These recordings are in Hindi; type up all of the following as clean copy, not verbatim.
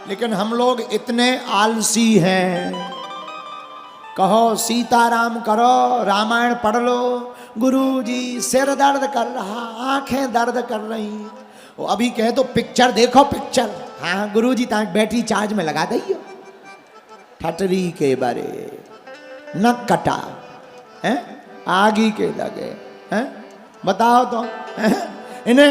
लेकिन हम लोग इतने आलसी हैं। कहो सीताराम करो, रामायण पढ़ लो, गुरुजी सिर दर्द कर रहा, आंखें दर्द कर रही। वो अभी कहे तो पिक्चर देखो पिक्चर, हाँ गुरुजी ताक बैटरी चार्ज में लगा दियो। ठटरी के बारे न कटा है, आगी के लगे हैं, बताओ तो है? इन्हें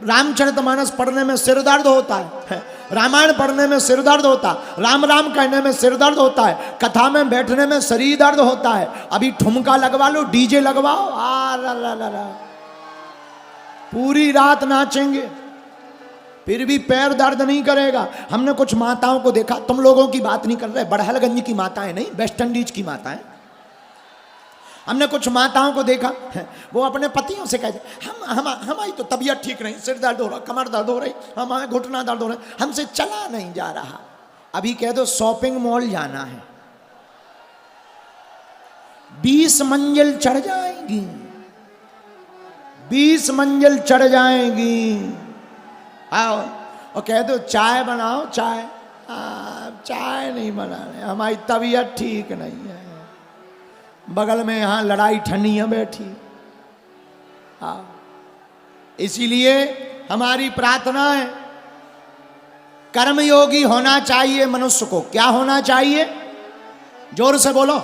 रामचरितमानस पढ़ने में सिर दर्द होता है, रामायण पढ़ने में सिर दर्द होता है, राम राम कहने में सिर दर्द होता है, कथा में बैठने में शरीर दर्द होता है। अभी ठुमका लगवा लो, डीजे लगवाओ, आ ला ला ला ला, पूरी रात नाचेंगे फिर भी पैर दर्द नहीं करेगा। हमने कुछ माताओं को देखा, तुम लोगों की बात नहीं कर रहे, बड़हलगंज की माताएं नहीं, वेस्ट इंडीज की माताएं। हमने कुछ माताओं को देखा, वो अपने पतियों से कहते हमारी तो तबीयत ठीक नहीं, सिर दर्द हो रहा, कमर दर्द हो रही, हमारे घुटना दर्द हो रहा, हमसे चला नहीं जा रहा। अभी कह दो शॉपिंग मॉल जाना है, 20 मंजिल चढ़ जाएंगी, 20 मंजिल चढ़ जाएंगी। आओ और कह दो चाय बनाओ, चाय चाय नहीं बनाने, हमारी तबीयत ठीक नहीं है, बगल में यहां लड़ाई ठनिया बैठी। इसीलिए हमारी प्रार्थना है, कर्मयोगी होना चाहिए मनुष्य को। क्या होना चाहिए? जोर से बोलो,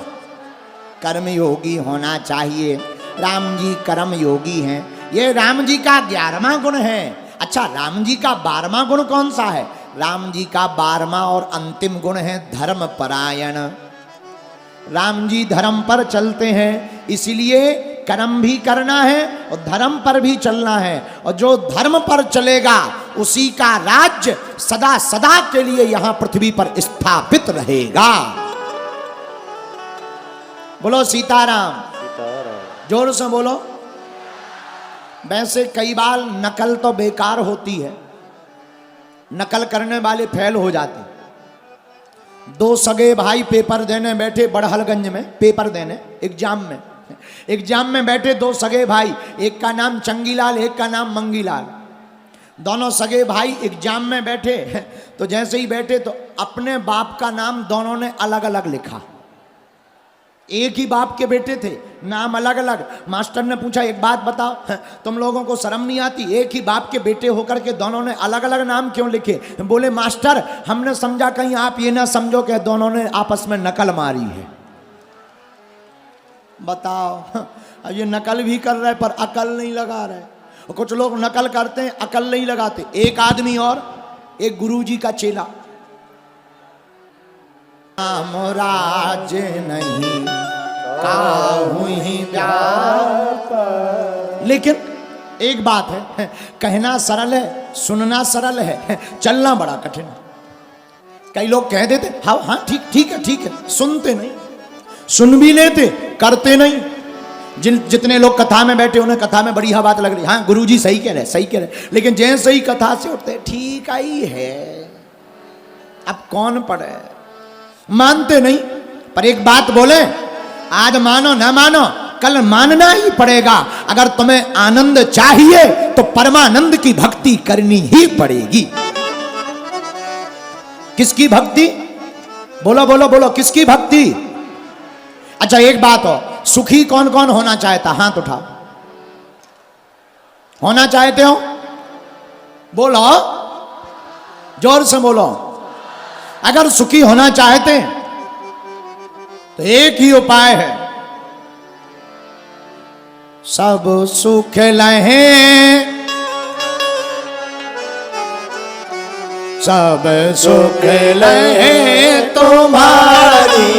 कर्मयोगी होना चाहिए। राम जी कर्मयोगी हैं, ये राम जी का 11वां गुण है। अच्छा, राम जी का 12वां गुण कौन सा है? राम जी का 12वां और अंतिम गुण है धर्म परायण। राम जी धर्म पर चलते हैं, इसलिए कर्म भी करना है और धर्म पर भी चलना है। और जो धर्म पर चलेगा उसी का राज्य सदा सदा के लिए यहां पृथ्वी पर स्थापित रहेगा। बोलो सीताराम, जोर से बोलो। वैसे कई बार नकल तो बेकार होती है, नकल करने वाले फेल हो जाते। 2 सगे भाई पेपर देने बैठे बड़हलगंज में, पेपर देने एग्जाम में बैठे 2 सगे भाई, एक का नाम चंगीलाल, एक का नाम मंगीलाल। दोनों सगे भाई एग्जाम में बैठे तो जैसे ही बैठे तो अपने बाप का नाम दोनों ने अलग अलग लिखा। एक ही बाप के बेटे थे, नाम अलग अलग। मास्टर ने पूछा एक बात बताओ, तुम लोगों को शर्म नहीं आती? एक ही बाप के बेटे होकर के दोनों ने अलग अलग नाम क्यों लिखे? बोले मास्टर हमने समझा कहीं आप ये ना समझो कि दोनों ने आपस में नकल मारी है। बताओ, अब ये नकल भी कर रहे पर अकल नहीं लगा रहे। कुछ लोग नकल करते हैं, अकल नहीं लगाते। एक आदमी और एक गुरुजी का चेला, राज नहीं काहू ही व्याप। लेकिन एक बात है, कहना सरल है, सुनना सरल है, चलना बड़ा कठिन है। कई लोग कह देते हाँ हाँ ठीक है, सुनते नहीं, सुन भी लेते, करते नहीं। जितने लोग कथा में बैठे उन्हें कथा में बढ़िया बात लग रही, हाँ गुरुजी सही कह रहे, लेकिन जैसे ही कथा से उठते ठीक आई है, अब कौन पढ़े, मानते नहीं। पर एक बात बोले, आज मानो ना मानो कल मानना ही पड़ेगा। अगर तुम्हें आनंद चाहिए तो परमानंद की भक्ति करनी ही पड़ेगी। किसकी भक्ति? बोलो बोलो बोलो, किसकी भक्ति? अच्छा एक बात हो, सुखी कौन कौन होना चाहता? हाथ उठाओ। होना चाहते हो? बोलो, जोर से बोलो। अगर सुखी होना चाहते हैं तो एक ही उपाय है, सब सुख लहे, सब सुख लहे तुम्हारी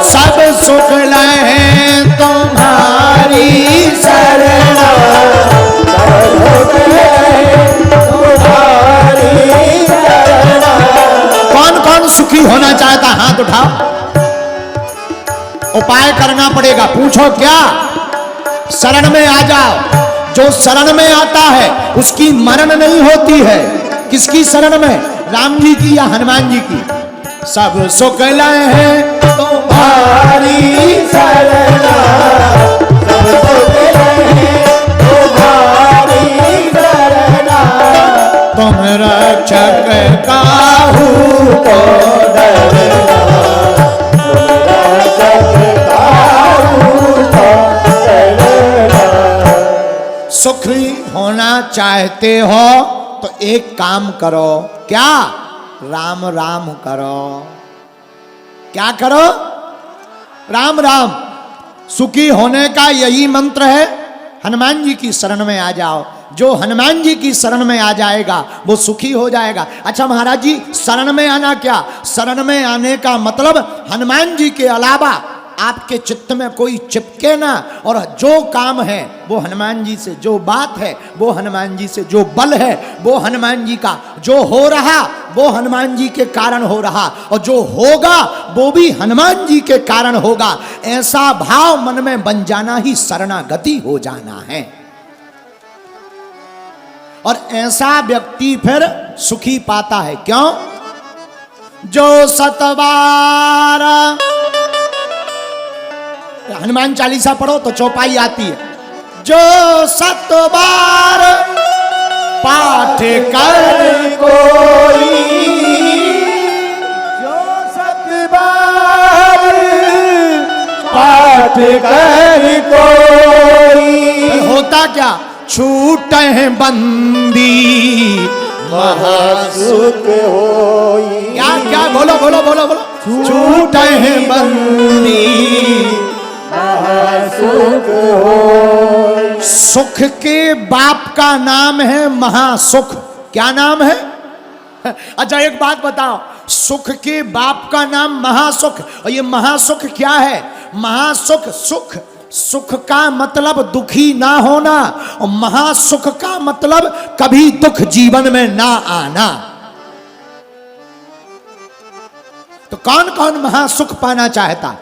सब सुख लहे तुम्हारी शरणा, कौन कौन सुखी होना चाहता? हाथ उठाओ। उपाय करना पड़ेगा। पूछो क्या? शरण में आ जाओ। जो शरण में आता है उसकी मरण नहीं होती है। किसकी शरण में? राम जी की या हनुमान जी की? सब सुख लहे तुम्हारी शरणा, सब रक्षक काहू को डरना, सुखी होना चाहते हो तो एक काम करो, क्या? राम राम करो। क्या करो? राम राम। सुखी होने का यही मंत्र है। हनुमान जी की शरण में आ जाओ। जो हनुमान जी की शरण में आ जाएगा वो सुखी हो जाएगा। अच्छा महाराज जी, शरण में आना क्या? शरण में आने का मतलब हनुमान जी के अलावा आपके चित्त में कोई चिपके ना, और जो काम है वो हनुमान जी से, जो बात है वो हनुमान जी से, जो बल है वो हनुमान जी का, जो हो रहा वो हनुमान जी के कारण हो रहा, और जो होगा वो भी हनुमान जी के कारण होगा। ऐसा भाव मन में बन जाना ही शरणागति हो जाना है। और ऐसा व्यक्ति फिर सुखी पाता है। क्यों? जो सतबार, हनुमान चालीसा पढ़ो तो चौपाई आती है। जो सतबार पाठ कर कोई, जो सतबार पाठ कर कोई, होता क्या? छूटे हैं बंदी महासुख होई। क्या क्या? बोलो बोलो बोलो बोलो। छूटे हैं बंदी महासुख होई। सुख के बाप का नाम है महासुख। क्या नाम है? अच्छा एक बात बताओ, सुख के बाप का नाम महासुख, और ये महासुख क्या है? महासुख, सुख, सुख का मतलब दुखी ना होना, और महासुख का मतलब कभी दुख जीवन में ना आना। तो कौन कौन महासुख पाना चाहता?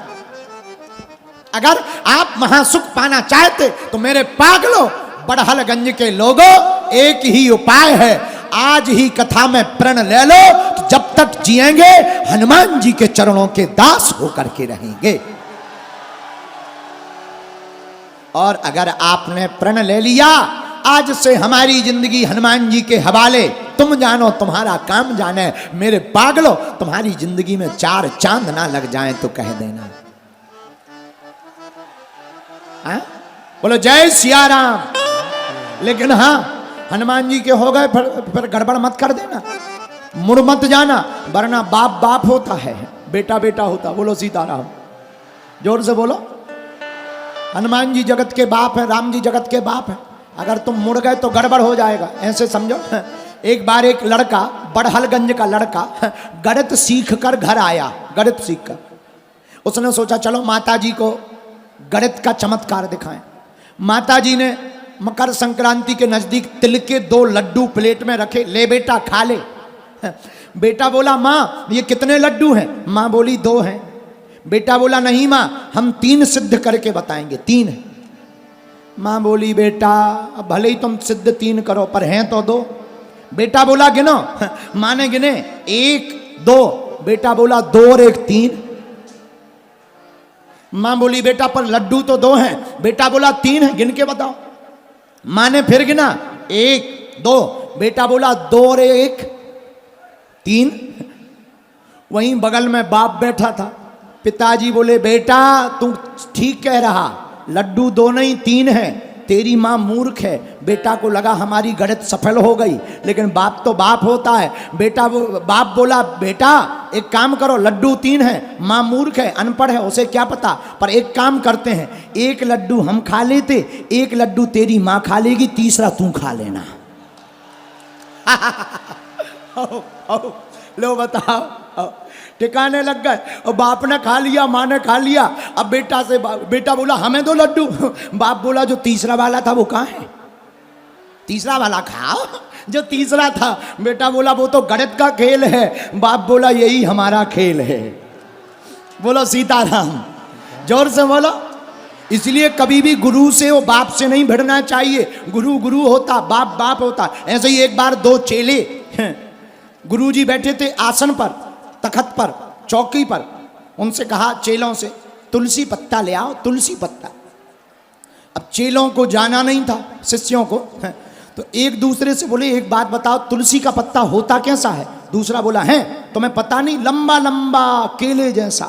अगर आप महासुख पाना चाहते तो मेरे पागलों, बड़हलगंज के लोगों, एक ही उपाय है। आज ही कथा में प्रण ले लो, जब तक जिएंगे हनुमान जी के चरणों के दास होकर के रहेंगे। और अगर आपने प्रण ले लिया, आज से हमारी जिंदगी हनुमान जी के हवाले, तुम जानो तुम्हारा काम जाने। मेरे पागलों, तुम्हारी जिंदगी में 4 चांद ना लग जाएं तो कह देना। हाँ? बोलो जय सिया राम। लेकिन हाँ, हनुमान जी के हो गए फिर गड़बड़ मत कर देना, मुड़ मत जाना, वरना बाप बाप होता है, बेटा बेटा होता। बोलो सीताराम, जोर से बोलो। हनुमान जी जगत के बाप है, राम जी जगत के बाप है। अगर तुम मुड़ गए तो गड़बड़ हो जाएगा, ऐसे समझो। एक बार एक लड़का, बड़हलगंज का लड़का, गणित सीख कर घर आया। गणित सीख कर उसने सोचा चलो माता जी को गणित का चमत्कार दिखाएं। माता जी ने मकर संक्रांति के नजदीक तिल के 2 लड्डू प्लेट में रखे, ले बेटा खा ले। बेटा बोला माँ ये कितने लड्डू हैं? माँ बोली 2 हैं। बेटा बोला नहीं माँ, हम 3 सिद्ध करके बताएंगे, 3 है। माँ बोली बेटा अब भले ही तुम सिद्ध 3 करो, पर हैं तो 2। बेटा बोला गिनो। माँ ने गिने 1 2। बेटा बोला 2 और 1 3। माँ बोली बेटा पर लड्डू तो 2 हैं। बेटा बोला 3 है, गिन के बताओ। माँ ने फिर गिना 1 2। बेटा बोला 2 और 1 3। वहीं बगल में बाप बैठा था। पिताजी बोले बेटा तू ठीक कह रहा, लड्डू 2 नहीं 3 है, तेरी माँ मूर्ख है। बेटा को लगा हमारी गणित सफल हो गई, लेकिन बाप तो बाप होता है। बाप बोला बेटा एक काम करो, लड्डू 3 है, माँ मूर्ख है, अनपढ़ है, उसे क्या पता, पर एक काम करते हैं, 1 लड्डू हम खा लेते, 1 लड्डू तेरी माँ खा लेगी, तीसरा तू खा लेना। लो बताओ, ठिकाने लग गए। और बाप ने खा लिया, माँ ने खा लिया। अब बेटा बोला हमें 2 लड्डू। बाप बोला जो तीसरा वाला था वो कहाँ है? तीसरा वाला खाओ जो तीसरा था। बेटा बोला वो तो गणित का खेल है। बाप बोला यही हमारा खेल है। बोलो सीताराम, जोर से बोलो। इसलिए कभी भी गुरु से और बाप से नहीं भिड़ना चाहिए। गुरु गुरु होता, बाप बाप होता। ऐसे ही एक बार 2 चेले, गुरुजी बैठे थे आसन पर, तखत पर, चौकी पर। उनसे कहा चेलों से तुलसी पत्ता ले आओ, तुलसी पत्ता। अब चेलों को जाना नहीं था, शिष्यों को, तो एक दूसरे से बोले एक बात बताओ, तुलसी का पत्ता होता कैसा है? दूसरा बोला है तुम्हें पता नहीं, लंबा लंबा केले जैसा।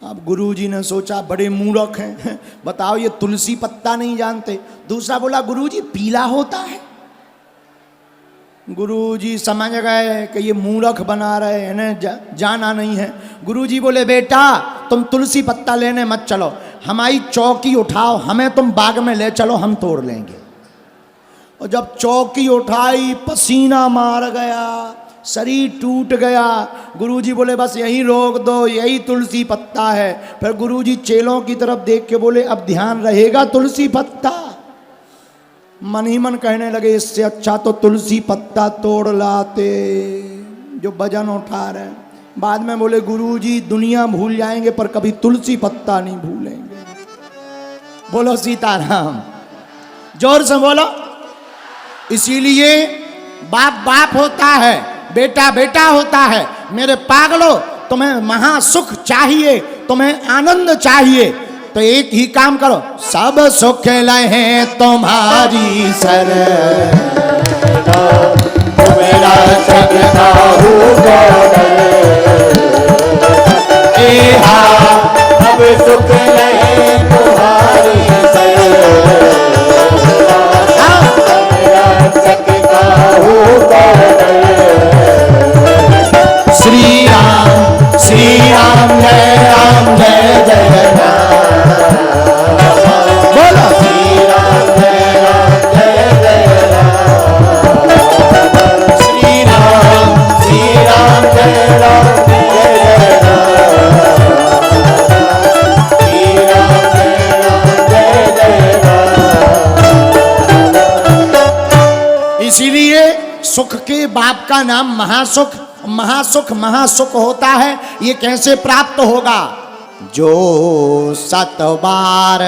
अब गुरुजी ने सोचा बड़े मूर्ख हैं, बताओ ये तुलसी पत्ता नहीं जानते। दूसरा बोला गुरुजी पीला होता है। गुरुजी समझ गए कि ये मूर्ख बना रहे हैं ना, जाना नहीं है। गुरुजी बोले बेटा तुम तुलसी पत्ता लेने मत चलो, हमारी चौकी उठाओ, हमें तुम बाग में ले चलो, हम तोड़ लेंगे। और जब चौकी उठाई पसीना मार गया, शरीर टूट गया। गुरुजी बोले बस यहीं रोक दो, यही तुलसी पत्ता है। फिर गुरुजी चेलों की तरफ देख के बोले अब ध्यान रहेगा तुलसी पत्ता। मन ही मन कहने लगे इससे अच्छा तो तुलसी पत्ता तोड़ लाते जो वजन उठा रहे। बाद में बोले गुरुजी दुनिया भूल जाएंगे पर कभी तुलसी पत्ता नहीं भूलेंगे। बोलो सीताराम, जोर से बोलो। इसीलिए बाप बाप होता है, बेटा बेटा होता है। मेरे पागलों, तुम्हें महासुख चाहिए, तुम्हें आनंद चाहिए तो एक ही काम करो, सब सुख लहे तुम्हारी शरण, मेरा सकता हूँ अब सुख लहे तुम्हारी श्री राम जय राम जय जय राम। बोलो श्री राम जय राम श्री राम जय राम जय राम श्री राम जय जय राम। इसीलिए सुख के बाप का नाम महासुख। महासुख महासुख होता है। ये कैसे प्राप्त होगा? जो 7 बार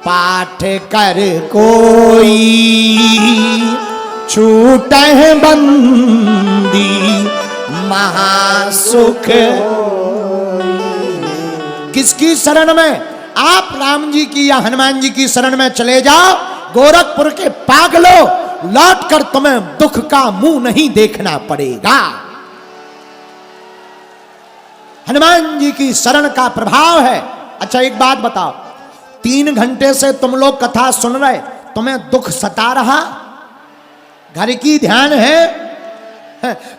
पाठ कर कोई छूटे बंदी महासुख। किसकी शरण में? आप राम जी की या हनुमान जी की शरण में चले जाओ। गोरखपुर के पागलों, लौट कर तुम्हें दुख का मुंह नहीं देखना पड़ेगा। हनुमान जी की शरण का प्रभाव है। अच्छा एक बात बताओ, 3 घंटे से तुम लोग कथा सुन रहे, तुम्हें दुख सता रहा? घर की ध्यान है?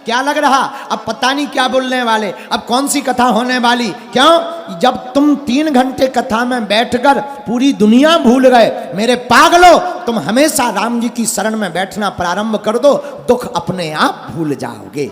क्या लग रहा अब पता नहीं क्या बोलने वाले, अब कौन सी कथा होने वाली? क्यों? जब तुम 3 घंटे कथा में बैठकर पूरी दुनिया भूल गए, मेरे पागलों, तुम हमेशा राम जी की शरण में बैठना प्रारंभ कर दो, दुख अपने आप भूल जाओगे।